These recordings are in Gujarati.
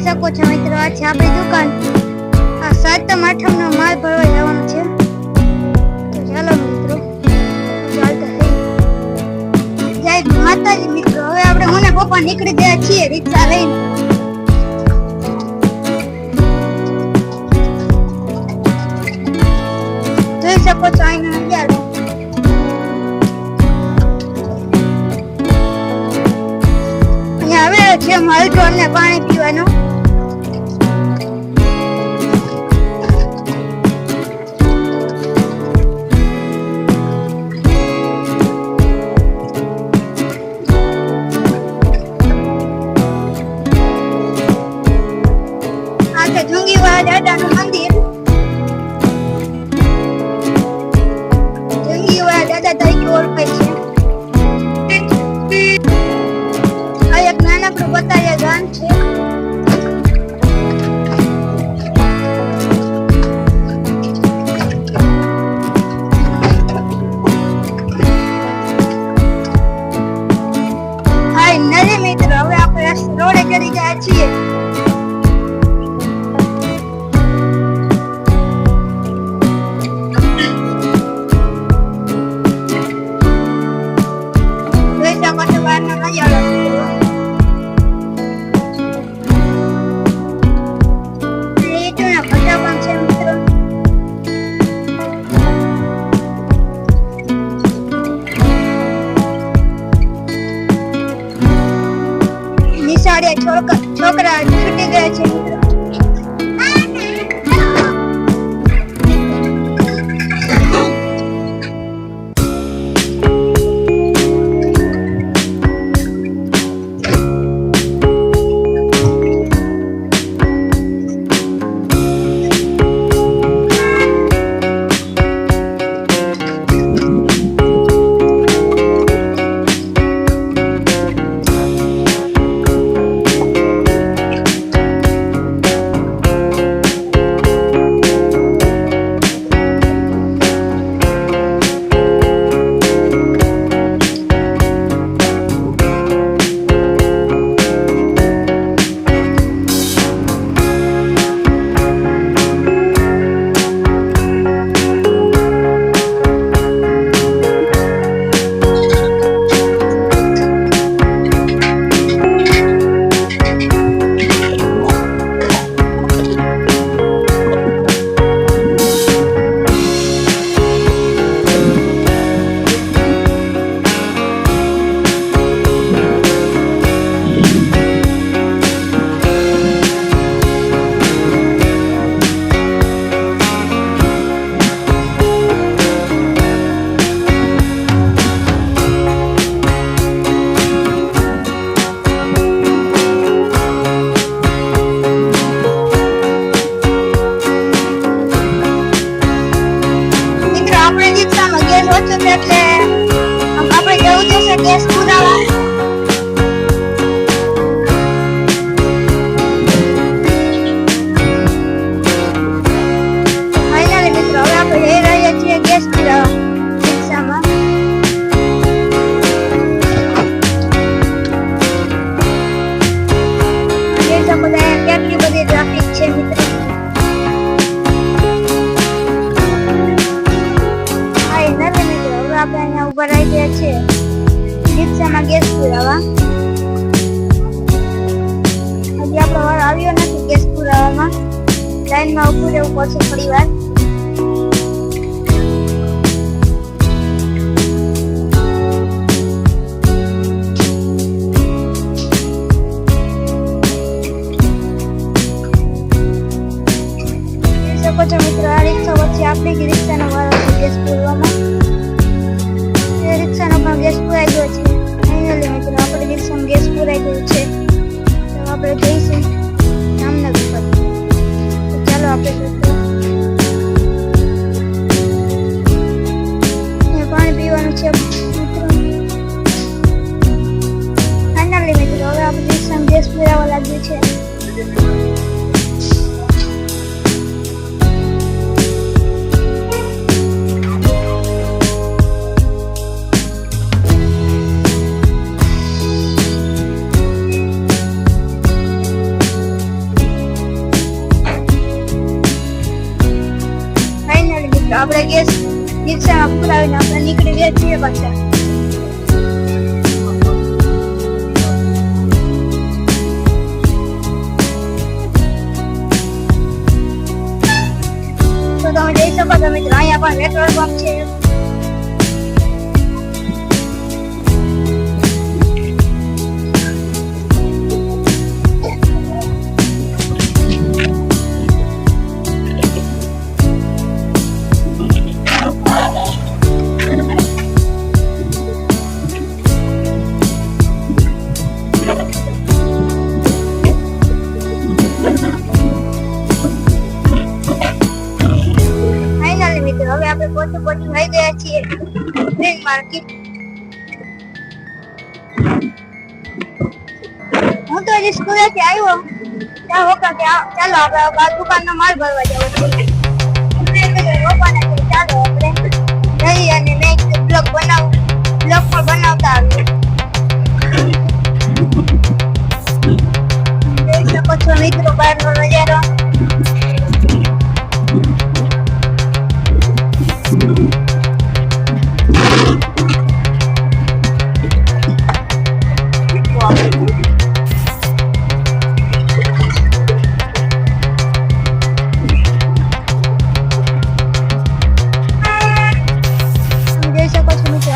શકો છો મિત્રો, આ છે આપણી દુકાન. આ 7મ 8મનો માલ ભરવા જવાનો છે. તો ચાલો મિત્રો ચાલતા થઈ. જય માતાજી મિત્રો. હવે આપણે મને પપ્પા નીકળી ગયા છીએ રિક્ષા લઈને. જોઈ શકો છો અહીંના નજારો. અહીંયા હવે છે માલટો અને પાણી પીવાનું. જંગીવાળા દાદાનું મંદિર. જંગીવાળા દાદા તરીકે ઓળખાય છે. આ એક નાનકડું બતાયા ગામ છે. હાય નરે મિત્રો, હવે આપણે રોડે ચડી ગયા છીએ. છોકરા છૂટી ગયા છે મિત્રો. ગેસ પુરાવા. ફાઇનલી મિત્રો હવે આપણે જઈ રહ્યા છીએ ગેસ પુરાવા રિક્ષામાં. જોઈ શકો છો કેટલી બધી ટ્રાફિક છે મિત્રો. ફાઇનલી મિત્રો હવે આપણે અહીંયા ઉભા રહી ગયા છીએ રિક્ષામાં ગેસ પુરાવા. હજી આપણો વાર આવ્યો નથી ગેસ પુરાવામાં. લાઈનમાં ઉભું રહેવું પડશે થોડી વાર. જોઈ શકો છો મિત્રો આ રિક્ષા વચ્ચે આપણી રિક્ષાનો વારો છે ગેસ પુરવામાં. રિક્ષાનો પણ ગેસ પુરાઈ ગયો છે. ફાઇનલી મિત્રો આપણે રિક્ષામાં ગેસ પુરાઈ ગયો છે. તો આપણે જઈશું જામનગર પર. તો ચાલો આપણે પાણી પીવાનું છે મિત્રો. ફાઇનલી મિત્રો હવે આપણે રિક્ષામાં ગેસ પુરાવા લાગ્યું છે. આપણે ગેસ રિક્ષામાં પુરાવીને આપણે નીકળી ગયા છીએ પાછા. તો તમે જઈ શકો છો મિત્રો, અહીંયા પણ પેટ્રોલ પંપ છે. હવે આપણે પહોંચી થઈ ગયા છીએ ગ્રીન માર્કેટ. હું તો હજી સ્કૂલેથી આવ્યો ત્યાં હોકા કે ચાલો આપણે આ દુકાનનો માલ ભરવા જવો છે. ચાલો આપણે જઈ અને મેં બ્લોગ પણ બનાવતા આવીએ. જોઈ શકો છો મિત્રો બહારનો નજારો.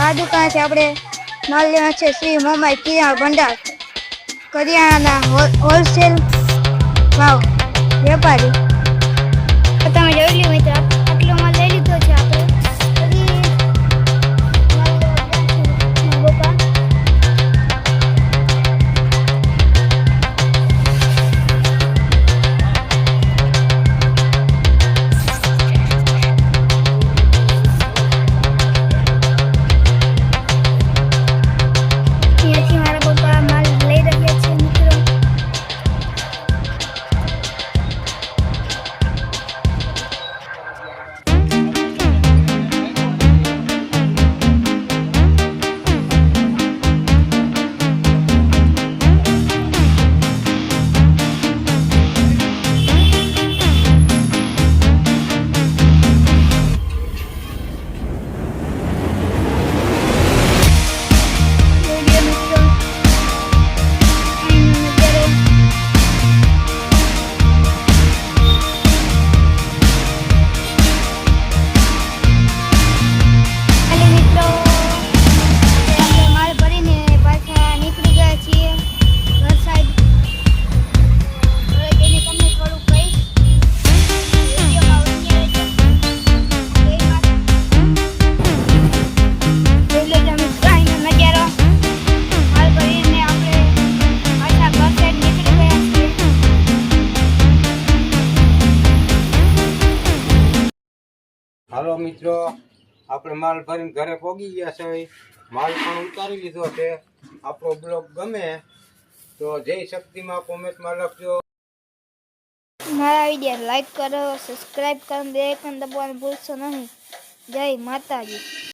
આ દુકાન છે આપણે માલ લેવા છે શ્રી મોમાઈ કિરાણા ભંડાર, કરિયાણાના હોલસેલ ભાવ વેપારી. તમે જોઈ લ્યો મિત્રો, આટલો માલ લઈ લીધો છે આપણે. હાલો મિત્રો, આપણે માલ ભરીને ઘરે પહોંચી ગયા છે. માલ પણ ઉતારી લીધો છે. આપણો બ્લોગ ગમે તો જય શક્તિમાં કોમેન્ટમાં લખજો. મારા વિડીયો લાઈક કરો, સબસ્ક્રાઇબ કરો, બેલ આઇકન દબાવવાનું ભૂલશો નહીં. જય માતાજી.